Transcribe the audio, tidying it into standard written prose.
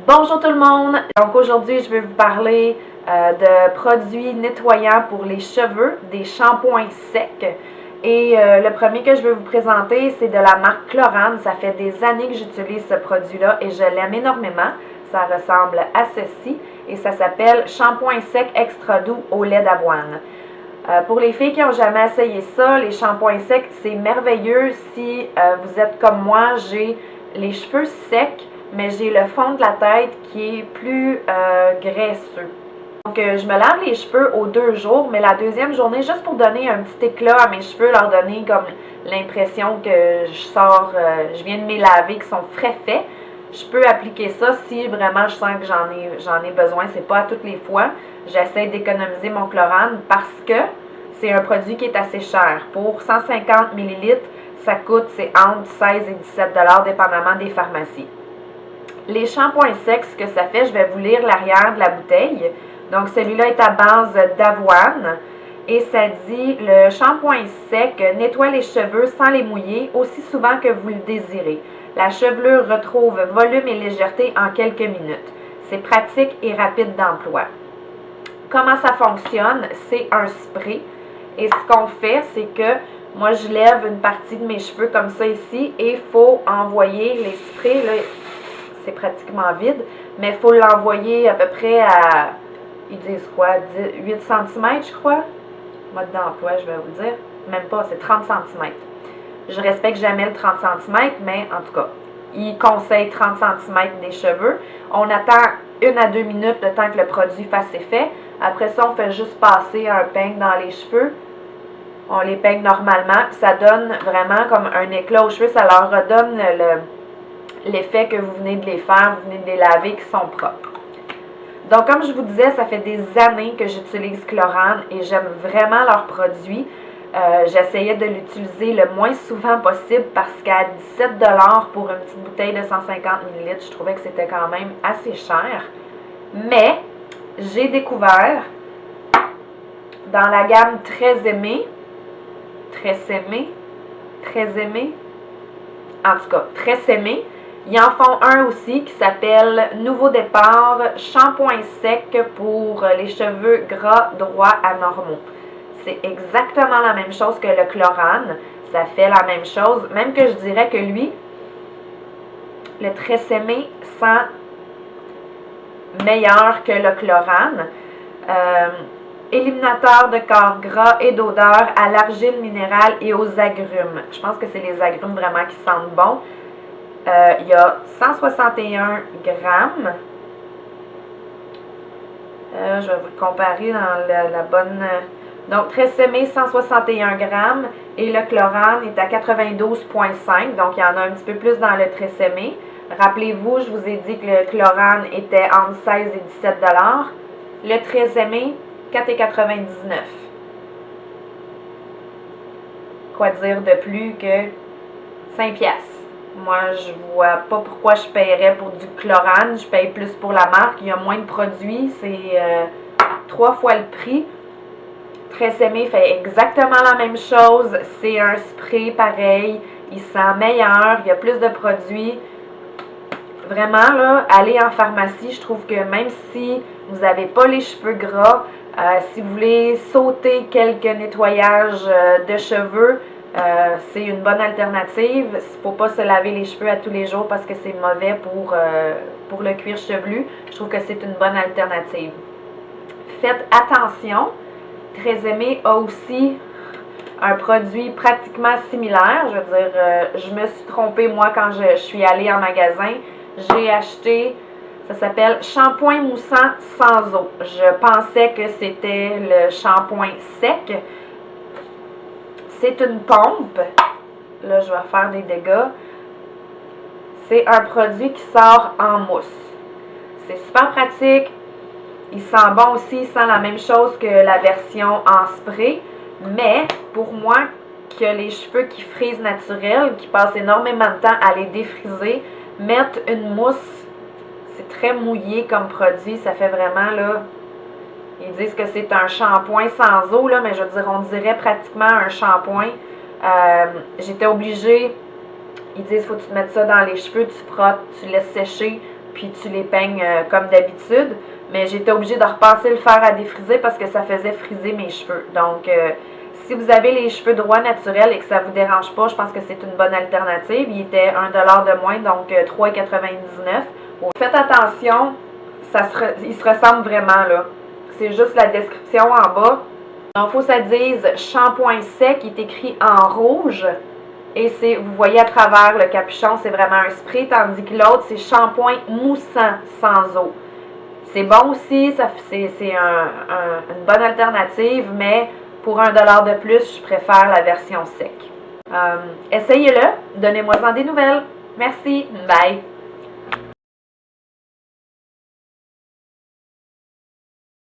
Bonjour tout le monde! Donc aujourd'hui, je vais vous parler de produits nettoyants pour les cheveux, des shampoings secs. Et le premier que je vais vous présenter, c'est de la marque Chlorane. Ça fait des années que j'utilise ce produit-là et je l'aime énormément. Ça ressemble à ceci et ça s'appelle Shampoing sec extra doux au lait d'avoine. Pour les filles qui n'ont jamais essayé ça, les shampoings secs, c'est merveilleux. Si vous êtes comme moi, j'ai les cheveux secs, mais j'ai le fond de la tête qui est plus graisseux. Donc, je me lave les cheveux aux 2 jours, mais la deuxième journée, juste pour donner un petit éclat à mes cheveux, leur donner comme l'impression que je viens de me laver, qu'ils sont frais faits. Je peux appliquer ça si vraiment je sens que j'en ai besoin. C'est pas à toutes les fois. J'essaie d'économiser mon Chlorane parce que c'est un produit qui est assez cher. Pour 150 ml, ça coûte, c'est entre 16 et 17 $, dépendamment des pharmacies. Les shampoings secs, ce que ça fait, je vais vous lire l'arrière de la bouteille. Donc, celui-là est à base d'avoine. Et ça dit, le shampoing sec nettoie les cheveux sans les mouiller aussi souvent que vous le désirez. La chevelure retrouve volume et légèreté en quelques minutes. C'est pratique et rapide d'emploi. Comment ça fonctionne? C'est un spray. Et ce qu'on fait, c'est que moi, je lève une partie de mes cheveux comme ça ici et il faut envoyer les sprays, là, c'est pratiquement vide, mais il faut l'envoyer à peu près à, ils disent quoi, 8 cm, je crois. Mode d'emploi, je vais vous le dire. Même pas, c'est 30 cm. Je respecte jamais le 30 cm, mais en tout cas, ils conseillent 30 cm des cheveux. On attend 1 à 2 minutes le temps que le produit fasse effet. Après ça, on fait juste passer un peigne dans les cheveux. On les peigne normalement, puis ça donne vraiment comme un éclat aux cheveux. Ça leur redonne l'effet que vous venez de les faire, vous venez de les laver, qui sont propres. Donc, comme je vous disais, ça fait des années que j'utilise Chlorane et j'aime vraiment leurs produits. J'essayais de l'utiliser le moins souvent possible parce qu'à 17 $ pour une petite bouteille de 150 ml, je trouvais que c'était quand même assez cher. Mais, j'ai découvert dans la gamme Très Aimé, en tout cas, Très Aimé, ils en font un aussi qui s'appelle Nouveau Départ, shampoing sec pour les cheveux gras, droits, anormaux. C'est exactement la même chose que le Chlorane. Ça fait la même chose. Même que je dirais que lui, le Très Aimé, sent meilleur que le Chlorane. Éliminateur de corps gras et d'odeur à l'argile minérale et aux agrumes. Je pense que c'est les agrumes vraiment qui sentent bon. Il y a 161 grammes. Je vais vous le comparer dans la bonne... Donc, Très Aimé, 161 grammes et le Chlorane est à 92,5. Donc, il y en a un petit peu plus dans le Très Aimé. Rappelez-vous, je vous ai dit que le Chlorane était entre 16 et 17 $. Le Très Aimé, 4,99 $. Quoi dire de plus que 5 $. Moi, je vois pas pourquoi je paierais pour du Chlorane. Je paye plus pour la marque. Il y a moins de produits. C'est 3 fois le prix. Très Aimé fait exactement la même chose. C'est un spray pareil. Il sent meilleur. Il y a plus de produits. Vraiment, là, aller en pharmacie, je trouve que même si vous n'avez pas les cheveux gras, si vous voulez sauter quelques nettoyages de cheveux, c'est une bonne alternative. Il ne faut pas se laver les cheveux à tous les jours parce que c'est mauvais pour le cuir chevelu. Je trouve que c'est une bonne alternative. Faites attention. Très Aimé a aussi un produit pratiquement similaire. Je veux dire, je me suis trompée moi quand je suis allée en magasin. J'ai acheté, ça s'appelle shampoing moussant sans eau. Je pensais que c'était le shampoing sec. C'est une pompe. Là, je vais faire des dégâts. C'est un produit qui sort en mousse. C'est super pratique. Il sent bon aussi. Il sent la même chose que la version en spray. Mais, pour moi, qui a les cheveux qui frisent naturels, qui passent énormément de temps à les défriser, mettre une mousse, c'est très mouillé comme produit. Ça fait vraiment, là... Ils disent que c'est un shampoing sans eau, là, mais je veux dire, on dirait pratiquement un shampoing. J'étais obligée, ils disent, faut que tu te mettes ça dans les cheveux, tu frottes, tu laisses sécher puis tu les peignes comme d'habitude. Mais j'étais obligée de repasser le fer à défriser parce que ça faisait friser mes cheveux. Donc, si vous avez les cheveux droits naturels et que ça ne vous dérange pas, je pense que c'est une bonne alternative. Il était 1$ de moins, donc 3,99$. Faites attention, ils se ressemblent vraiment là. C'est juste la description en bas. Donc, il faut que ça dise shampoing sec, il est écrit en rouge. Et vous voyez à travers le capuchon, c'est vraiment un spray, tandis que l'autre, c'est shampoing moussant sans eau. C'est bon aussi, c'est une bonne alternative, mais pour 1$ de plus, je préfère la version sec. Essayez-le, donnez-moi des nouvelles. Merci, bye!